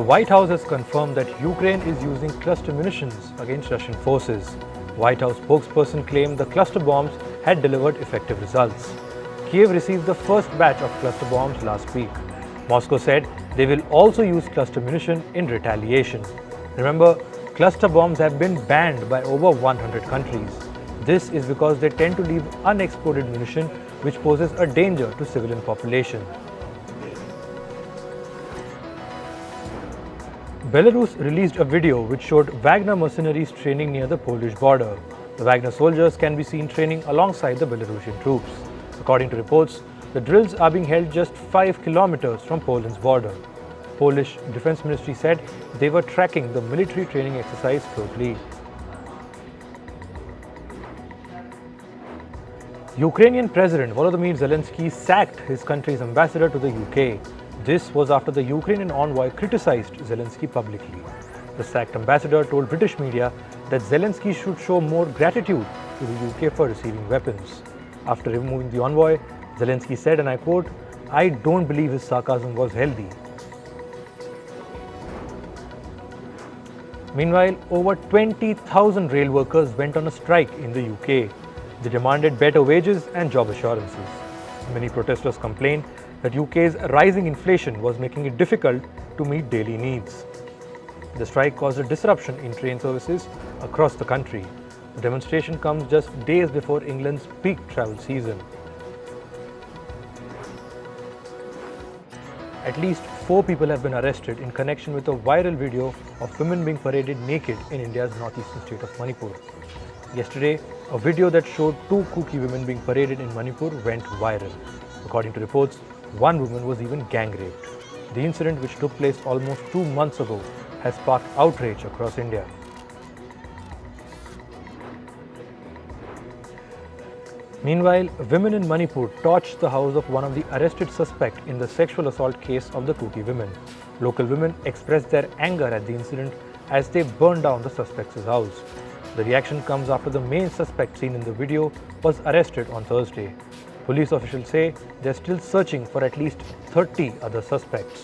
The White House has confirmed that Ukraine is using cluster munitions against Russian forces. White House spokesperson claimed the cluster bombs had delivered effective results. Kiev received the first batch of cluster bombs last week. Moscow said they will also use cluster munition in retaliation. Remember, cluster bombs have been banned by over 100 countries. This is because they tend to leave unexploded munition, which poses a danger to civilian population. Belarus released a video which showed Wagner mercenaries training near the Polish border. The Wagner soldiers can be seen training alongside the Belarusian troops. According to reports, the drills are being held just 5 kilometers from Poland's border. Polish Defense Ministry said they were tracking the military training exercise closely. Ukrainian President Volodymyr Zelensky sacked his country's ambassador to the UK. This was after the Ukrainian envoy criticized Zelensky publicly. The sacked ambassador told British media that Zelensky should show more gratitude to the UK for receiving weapons. After removing the envoy, Zelensky said, and I quote, "I don't believe his sarcasm was healthy." Meanwhile, over 20,000 rail workers went on a strike in the UK. They demanded better wages and job assurances. Many protesters complained that UK's rising inflation was making it difficult to meet daily needs. The strike caused a disruption in train services across the country. The demonstration comes just days before England's peak travel season. At least 4 people have been arrested in connection with a viral video of women being paraded naked in India's northeastern state of Manipur. Yesterday, a video that showed 2 Kuki women being paraded in Manipur went viral. According to reports, one woman was even gang raped. The incident, which took place almost 2 months ago, has sparked outrage across India. Meanwhile, women in Manipur torched the house of one of the arrested suspects in the sexual assault case of the Kuki women. Local women expressed their anger at the incident as they burned down the suspect's house. The reaction comes after the main suspect seen in the video was arrested on Thursday. Police officials say they are still searching for at least 30 other suspects.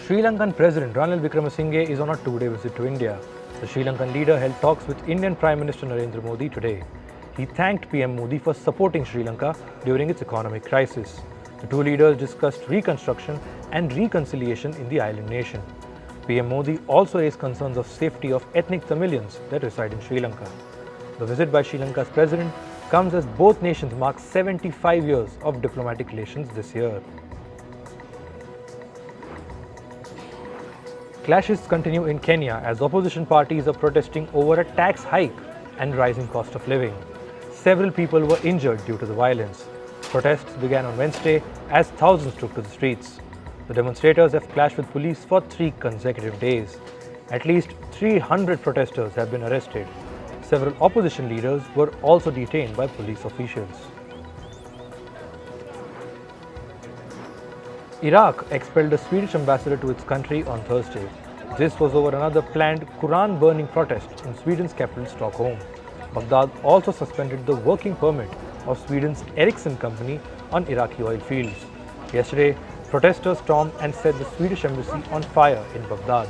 Sri Lankan President Ranil Wickremesinghe is on a 2-day visit to India. The Sri Lankan leader held talks with Indian Prime Minister Narendra Modi today. He thanked PM Modi for supporting Sri Lanka during its economic crisis. The two leaders discussed reconstruction and reconciliation in the island nation. PM Modi also raised concerns of safety of ethnic Tamilians that reside in Sri Lanka. The visit by Sri Lanka's president comes as both nations mark 75 years of diplomatic relations this year. Clashes continue in Kenya as opposition parties are protesting over a tax hike and rising cost of living. Several people were injured due to the violence. Protests began on Wednesday as thousands took to the streets. The demonstrators have clashed with police for 3 consecutive days. At least 300 protesters have been arrested. Several opposition leaders were also detained by police officials. Iraq expelled the Swedish ambassador to its country on Thursday. This was over another planned Quran burning protest in Sweden's capital Stockholm. Baghdad also suspended the working permit of Sweden's Ericsson company on Iraqi oil fields. Yesterday, protesters stormed and set the Swedish embassy on fire in Baghdad.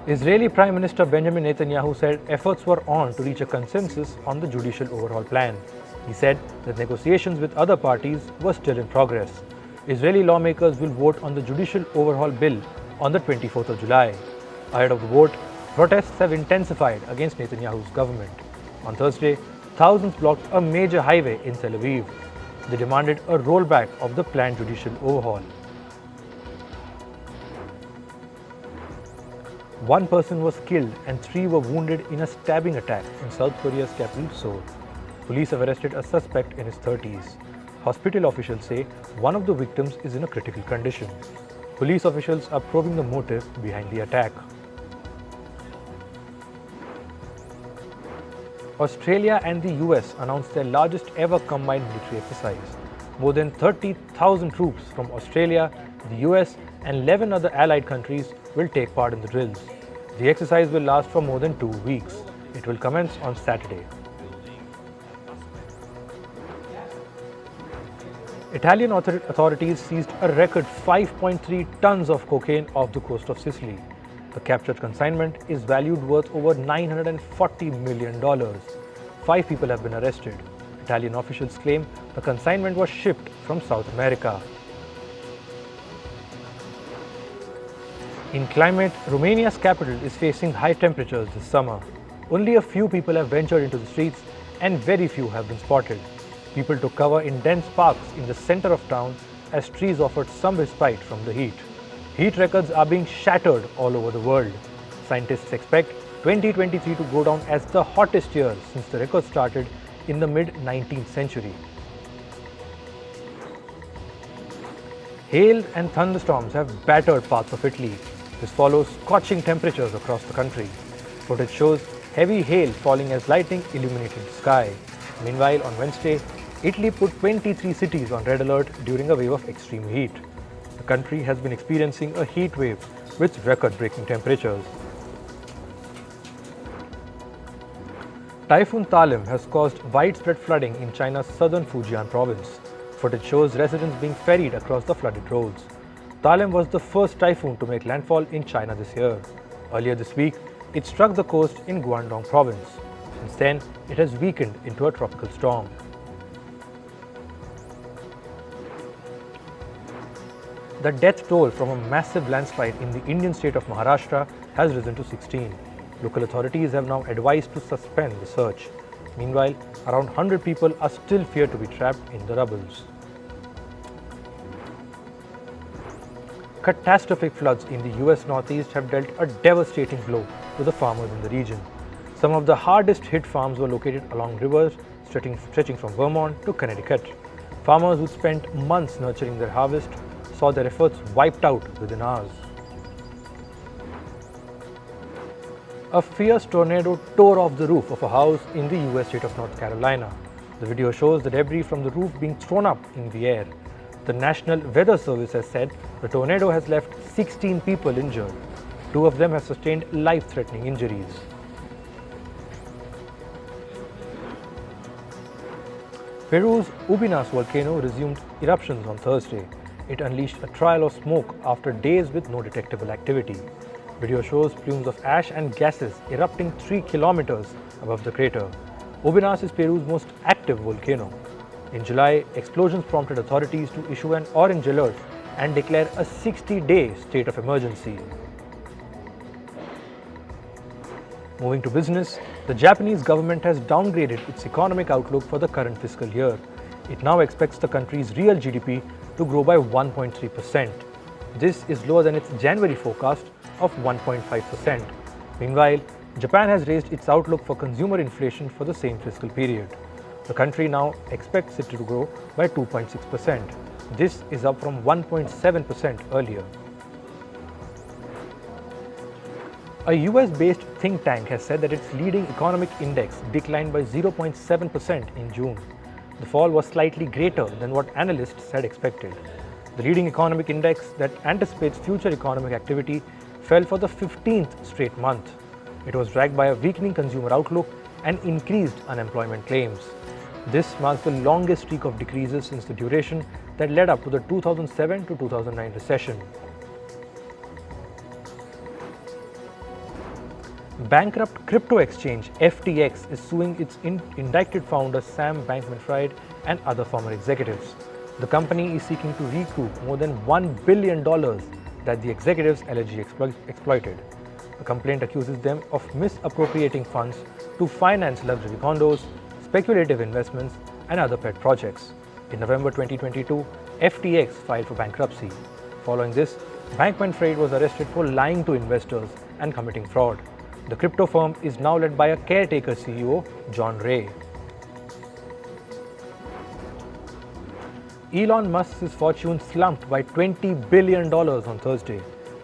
Israeli Prime Minister Benjamin Netanyahu said efforts were on to reach a consensus on the judicial overhaul plan. He said that negotiations with other parties were still in progress. Israeli lawmakers will vote on the judicial overhaul bill on the 24th of July. Ahead of the vote, protests have intensified against Netanyahu's government. On Thursday, thousands blocked a major highway in Tel Aviv. They demanded a rollback of the planned judicial overhaul. One person was killed and 3 were wounded in a stabbing attack in South Korea's capital, Seoul. Police have arrested a suspect in his 30s. Hospital officials say one of the victims is in a critical condition. Police officials are probing the motive behind the attack. Australia and the US announced their largest ever combined military exercise. More than 30,000 troops from Australia, the US and 11 other allied countries will take part in the drills. The exercise will last for more than 2 weeks. It will commence on Saturday. Italian authorities seized a record 5.3 tons of cocaine off the coast of Sicily. The captured consignment is valued worth over $940 million. 5 people have been arrested. Italian officials claim the consignment was shipped from South America. In climate, Romania's capital is facing high temperatures this summer. Only a few people have ventured into the streets and very few have been spotted. People took cover in dense parks in the center of town as trees offered some respite from the heat. Heat records are being shattered all over the world. Scientists expect 2023 to go down as the hottest year since the record started in the mid-19th century. Hail and thunderstorms have battered parts of Italy. This follows scorching temperatures across the country. Footage shows heavy hail falling as lightning illuminated the sky. Meanwhile, on Wednesday, Italy put 23 cities on red alert during a wave of extreme heat. The country has been experiencing a heat wave with record-breaking temperatures. Typhoon Talim has caused widespread flooding in China's southern Fujian province. Footage shows residents being ferried across the flooded roads. Talim was the first typhoon to make landfall in China this year. Earlier this week, it struck the coast in Guangdong province. Since then, it has weakened into a tropical storm. The death toll from a massive landslide in the Indian state of Maharashtra has risen to 16. Local authorities have now advised to suspend the search. Meanwhile, around 100 people are still feared to be trapped in the rubbles. Catastrophic floods in the US Northeast have dealt a devastating blow to the farmers in the region. Some of the hardest hit farms were located along rivers stretching from Vermont to Connecticut. Farmers who spent months nurturing their harvest saw their efforts wiped out within hours. A fierce tornado tore off the roof of a house in the US state of North Carolina. The video shows the debris from the roof being thrown up in the air. The National Weather Service has said the tornado has left 16 people injured. 2 of them have sustained life-threatening injuries. Peru's Ubinas volcano resumed eruptions on Thursday. It unleashed a trail of smoke after days with no detectable activity. Video shows plumes of ash and gases erupting 3 kilometers above the crater. Ubinas is Peru's most active volcano. In July, explosions prompted authorities to issue an orange alert and declare a 60-day state of emergency. Moving to business, the Japanese government has downgraded its economic outlook for the current fiscal year. It now expects the country's real GDP to grow by 1.3%. This is lower than its January forecast of 1.5%. Meanwhile, Japan has raised its outlook for consumer inflation for the same fiscal period. The country now expects it to grow by 2.6%. This is up from 1.7% earlier. A US-based think tank has said that its leading economic index declined by 0.7% in June. The fall was slightly greater than what analysts had expected. The leading economic index that anticipates future economic activity fell for the 15th straight month. It was dragged by a weakening consumer outlook and increased unemployment claims. This marks the longest streak of decreases since the duration that led up to the 2007 to 2009 recession. Bankrupt crypto exchange FTX is suing its indicted founder Sam Bankman-Fried and other former executives. The company is seeking to recoup more than $1 billion that the executives allegedly exploited. The complaint accuses them of misappropriating funds to finance luxury condos, speculative investments, and other pet projects. In November 2022, FTX filed for bankruptcy. Following this, Bankman-Fried was arrested for lying to investors and committing fraud. The crypto firm is now led by a caretaker CEO, John Ray. Elon Musk's fortune slumped by $20 billion on Thursday.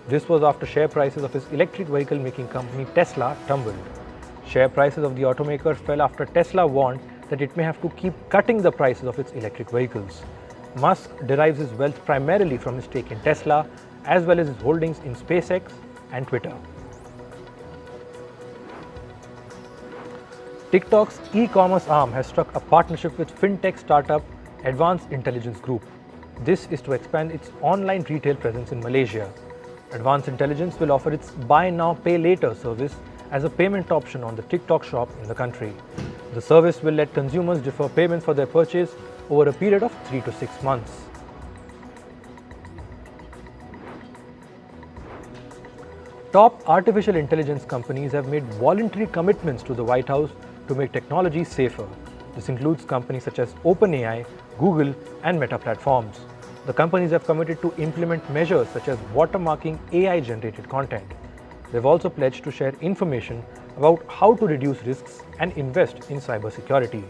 This was after share prices of his electric vehicle making company Tesla tumbled. Share prices of the automaker fell after Tesla warned that it may have to keep cutting the prices of its electric vehicles. Musk derives his wealth primarily from his stake in Tesla, as well as his holdings in SpaceX and Twitter. TikTok's e-commerce arm has struck a partnership with fintech startup Advanced Intelligence Group. This is to expand its online retail presence in Malaysia. Advanced Intelligence will offer its Buy Now Pay Later service as a payment option on the TikTok shop in the country. The service will let consumers defer payments for their purchase over a period of 3 to 6 months. Top artificial intelligence companies have made voluntary commitments to the White House to make technology safer. This includes companies such as OpenAI, Google, and Meta Platforms. The companies have committed to implement measures such as watermarking AI-generated content. They've also pledged to share information about how to reduce risks and invest in cybersecurity.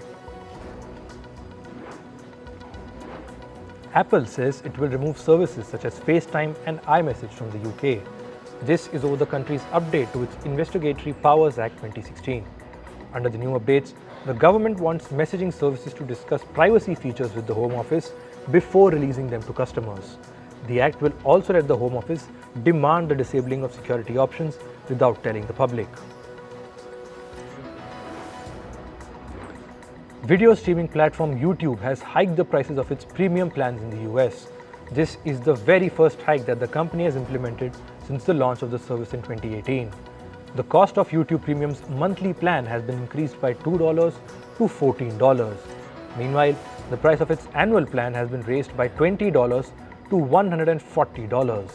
Apple says it will remove services such as Facetime and iMessage from the UK. This is over the country's update to its Investigatory Powers Act 2016. Under the new updates, the government wants messaging services to discuss privacy features with the Home Office before releasing them to customers. The Act will also let the Home Office demand the disabling of security options without telling the public. Video streaming platform YouTube has hiked the prices of its premium plans in the US. This is the very first hike that the company has implemented since the launch of the service in 2018. The cost of YouTube Premium's monthly plan has been increased by $2 to $14. Meanwhile, the price of its annual plan has been raised by $20 to $140.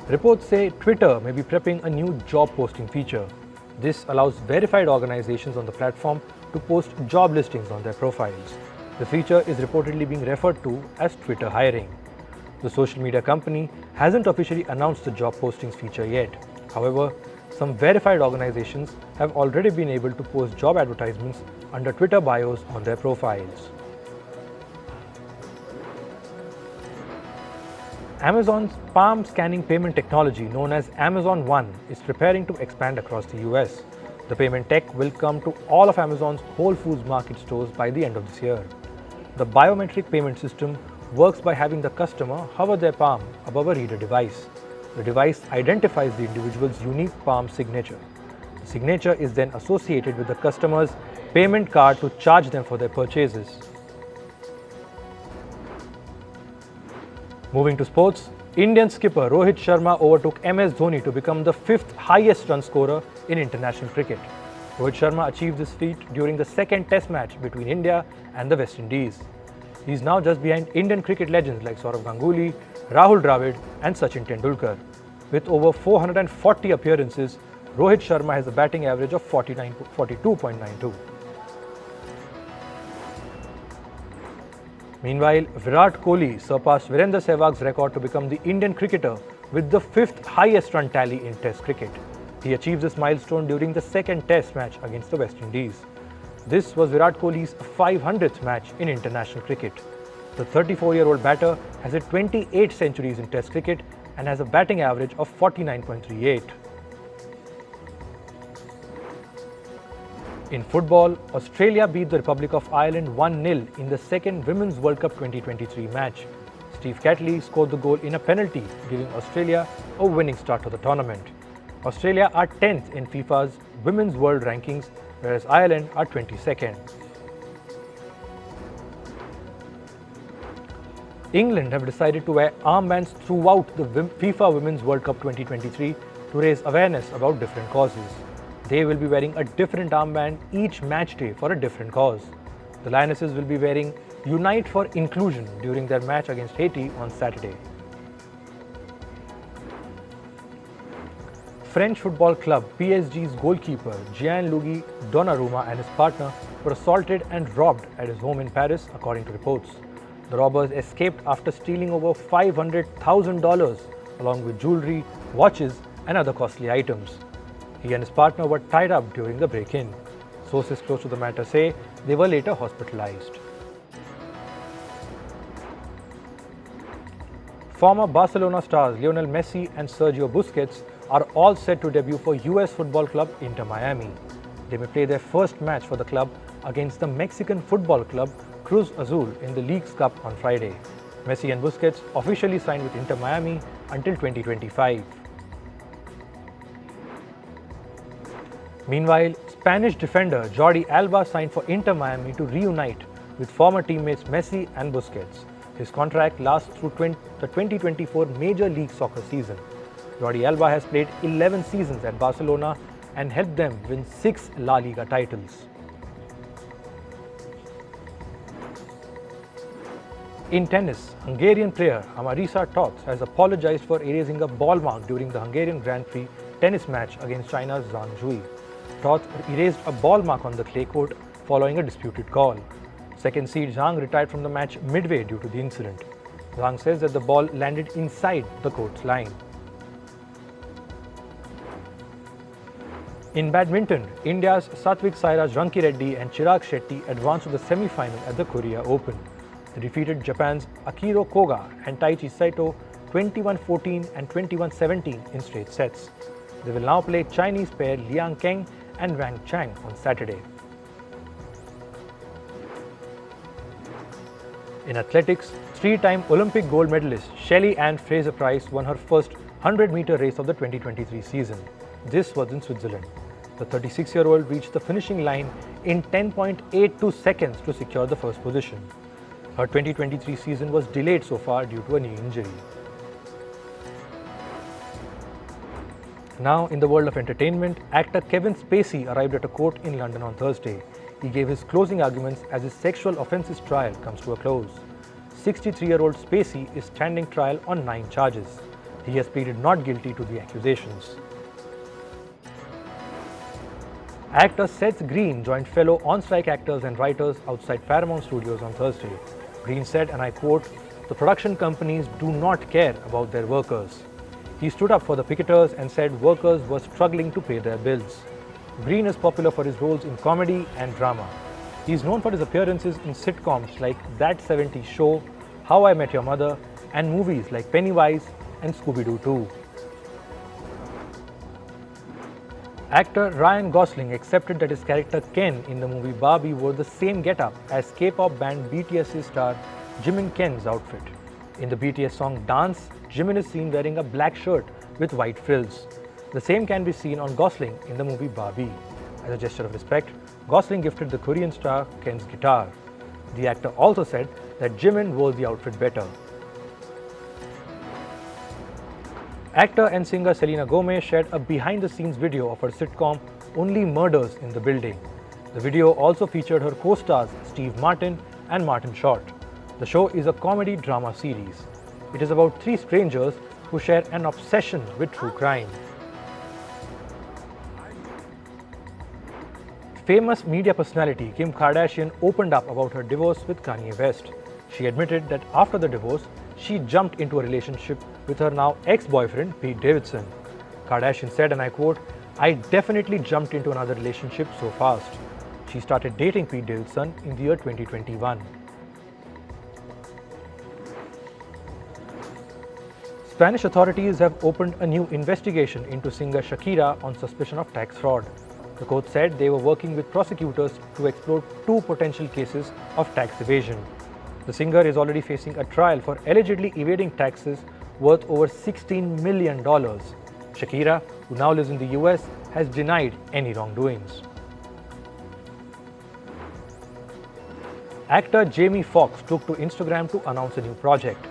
Reports say Twitter may be prepping a new job posting feature. This allows verified organizations on the platform to post job listings on their profiles. The feature is reportedly being referred to as Twitter hiring. The social media company hasn't officially announced the job postings feature yet. However, some verified organizations have already been able to post job advertisements under Twitter bios on their profiles. Amazon's palm scanning payment technology known as Amazon One is preparing to expand across the US. The payment tech will come to all of Amazon's Whole Foods Market stores by the end of this year. The biometric payment system works by having the customer hover their palm above a reader device. The device identifies the individual's unique palm signature. The signature is then associated with the customer's payment card to charge them for their purchases. Moving to sports, Indian skipper Rohit Sharma overtook MS Dhoni to become the 5th highest run scorer in international cricket. Rohit Sharma achieved this feat during the second test match between India and the West Indies. He is now just behind Indian cricket legends like Saurav Ganguly, Rahul Dravid and Sachin Tendulkar. With over 440 appearances, Rohit Sharma has a batting average of 42.92. Meanwhile, Virat Kohli surpassed Virendra Sehwag's record to become the Indian cricketer with the 5th highest run tally in Test cricket. He achieved this milestone during the second Test match against the West Indies. This was Virat Kohli's 500th match in international cricket. The 34-year-old batter has hit 28 centuries in Test cricket and has a batting average of 49.38. In football, Australia beat the Republic of Ireland 1-0 in the second Women's World Cup 2023 match. Steve Catley scored the goal in a penalty, giving Australia a winning start to the tournament. Australia are 10th in FIFA's Women's World Rankings, whereas Ireland are 22nd. England have decided to wear armbands throughout the FIFA Women's World Cup 2023 to raise awareness about different causes. They will be wearing a different armband each match day for a different cause. The Lionesses will be wearing Unite for Inclusion during their match against Haiti on Saturday. French football club PSG's goalkeeper Gianluigi Donnarumma and his partner were assaulted and robbed at his home in Paris, according to reports. The robbers escaped after stealing over $500,000 along with jewelry, watches and other costly items. He and his partner were tied up during the break-in. Sources close to the matter say they were later hospitalized. Former Barcelona stars Lionel Messi and Sergio Busquets are all set to debut for US football club Inter Miami. They may play their first match for the club against the Mexican football club Cruz Azul in the League's Cup on Friday. Messi and Busquets officially signed with Inter Miami until 2025. Meanwhile, Spanish defender Jordi Alba signed for Inter Miami to reunite with former teammates Messi and Busquets. His contract lasts through the 2024 Major League Soccer season. Jordi Alba has played 11 seasons at Barcelona and helped them win 6 La Liga titles. In tennis, Hungarian player Amarisa Tots has apologized for erasing a ball mark during the Hungarian Grand Prix tennis match against China's Zhang Jui. Tots erased a ball mark on the clay court following a disputed call. Second seed Zhang retired from the match midway due to the incident. Zhang says that the ball landed inside the court's line. In badminton, India's Satvik Sairaj Rankireddy and Chirag Shetty advanced to the semi-final at the Korea Open. They defeated Japan's Akiro Koga and Taichi Saito 21-14 and 21-17 in straight sets. They will now play Chinese pair Liang Keng and Wang Chang on Saturday. In athletics, three-time Olympic gold medalist Shelly Ann Fraser-Pryce won her first 100-meter race of the 2023 season. This was in Switzerland. The 36-year-old reached the finishing line in 10.82 seconds to secure the first position. Her 2023 season was delayed so far due to a knee injury. Now, in the world of entertainment, actor Kevin Spacey arrived at a court in London on Thursday. He gave his closing arguments as his sexual offences trial comes to a close. 63-year-old Spacey is standing trial on 9 charges. He has pleaded not guilty to the accusations. Actor Seth Green joined fellow on-strike actors and writers outside Paramount Studios on Thursday. Green said, and I quote, "The production companies do not care about their workers." He stood up for the picketers and said workers were struggling to pay their bills. Green is popular for his roles in comedy and drama. He is known for his appearances in sitcoms like That 70s Show, How I Met Your Mother, and movies like Pennywise and Scooby-Doo 2. Actor Ryan Gosling accepted that his character Ken in the movie Barbie wore the same getup as K-pop band BTS's star Jimin Ken's outfit. In the BTS song Dance, Jimin is seen wearing a black shirt with white frills. The same can be seen on Gosling in the movie Barbie. As a gesture of respect, Gosling gifted the Korean star Ken's guitar. The actor also said that Jimin wore the outfit better. Actor and singer Selena Gomez shared a behind-the-scenes video of her sitcom Only Murders in the Building. The video also featured her co-stars Steve Martin and Martin Short. The show is a comedy drama series. It is about 3 strangers who share an obsession with true crime. Famous media personality Kim Kardashian opened up about her divorce with Kanye West. She admitted that after the divorce, she jumped into a relationship with her now ex-boyfriend Pete Davidson. Kardashian said, and I quote, "I definitely jumped into another relationship so fast." She started dating Pete Davidson in the year 2021. Spanish authorities have opened a new investigation into singer Shakira on suspicion of tax fraud. The court said they were working with prosecutors to explore 2 potential cases of tax evasion. The singer is already facing a trial for allegedly evading taxes worth over $16 million. Shakira, who now lives in the US, has denied any wrongdoings. Actor Jamie Foxx took to Instagram to announce a new project.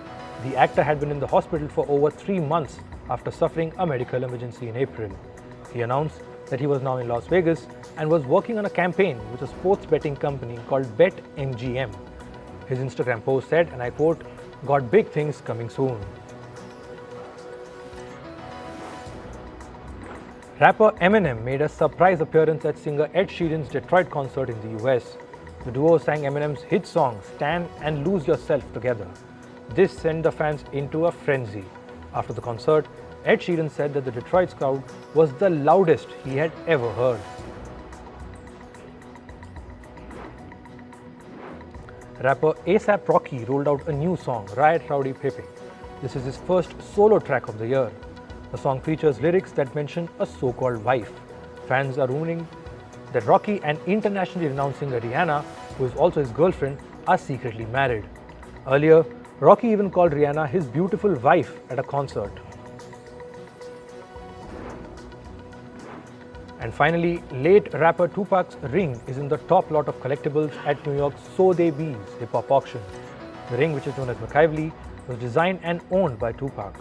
The actor had been in the hospital for over 3 months after suffering a medical emergency in April. He announced that he was now in Las Vegas and was working on a campaign with a sports betting company called BetMGM. His Instagram post said, and I quote, "Got big things coming soon." Rapper Eminem made a surprise appearance at singer Ed Sheeran's Detroit concert in the US. The duo sang Eminem's hit song Stand and Lose Yourself together. This sent the fans into a frenzy. After the concert, Ed Sheeran said that the Detroit crowd was the loudest he had ever heard. Rapper A$AP Rocky rolled out a new song, Riot Rowdy Pepe. This is his first solo track of the year. The song features lyrics that mention a so-called wife. Fans are rumoring that Rocky and internationally renowned singer Rihanna, who is also his girlfriend, are secretly married. Earlier, Rocky even called Rihanna his beautiful wife at a concert. And finally, late rapper Tupac's ring is in the top lot of collectibles at New York's Sotheby's hip-hop auction. The ring, which is known as McIvely, was designed and owned by Tupac.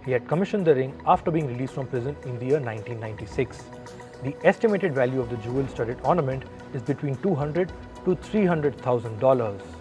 He had commissioned the ring after being released from prison in the year 1996. The estimated value of the jewel-studded ornament is between $200,000 to $300,000.